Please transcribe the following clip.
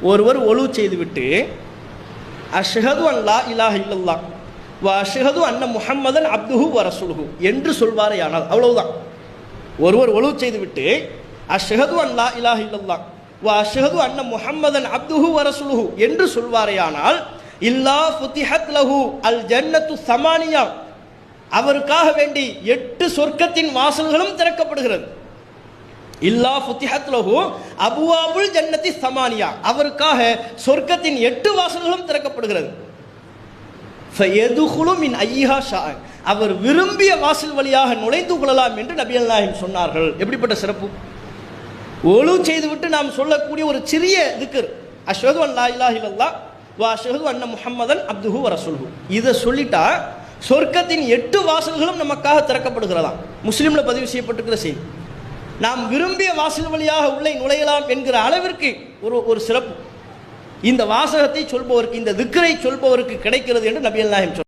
ஒருவர் ஒழு செய்துவிட்டு அஷ்ஹது அன் லா இலாஹ இல்லல்லாஹ் வ அஷ்ஹது அன்ன முஹம்மதன் அப்துஹு வ ரசூலுஹு என்று சொல்வாரேயானால், அவ்வளவுதான். ஒருவர் ஒழு செய்துவிட்டு அஷ்ஹது அன் லா இலாஹ இல்லல்லாஹ் வ அஷ்ஹது அன்ன முஹம்மதன் அப்துஹு வ ரசூலுஹு என்று சொல்வாரேயானால், இல்லா ஃபுதிஹத் லஹு அல் ஜன்னத்து ஸமானியா, அவருக்காக வேண்டி 8 சொர்க்கத்தின் வாசல்களும் திறக்கப்படுகிறது. இல்லா ஃபுதிஹத் லஹு அபுவாபுல் ஜன்னத்தி ஸமானியா, அவருக்காக சொர்க்கத்தின் 8 வாசல்களும் திறக்கப்படுகிறது. ஃபயதுகுலு மின் ஐஹா ஷா, அவர் விரும்பிய வாசல் வழியாக நுழைந்து கொள்ளலாம் என்று நபிகள் நாயகம் சொன்னார்கள். எப்படிப்பட்ட சிறப்பு! ஒழு செய்துவிட்டு நாம் சொல்லக்கூடிய ஒரு சிறிய திக்ர், அஷ்ஹது அன் லா இலாஹ இல்லல்லாஹ் வ அஷ்ஹது அன்ன முஹம்மதன் அப்துஹு வ ரசூலுஹு, இதை சொல்லிட்டா சொர்க்கத்தின் 8 வாசல்களும் நமக்காக திறக்கப்படுகிறதாம். முஸ்லிம்ல பதிவு செய்யப்பட்டிருக்கிற செய்தி. நாம் விரும்பிய வாசல் வழியாக உள்ளே நுழையலாம் என்கிற அளவிற்கு ஒரு சிறப்பு இந்த வாசகத்தை சொல்பவருக்கு, இந்த திக்ரை சொல்பவருக்கு கிடைக்கிறது என்று நபிகள் நாயகம் சொன்னார்.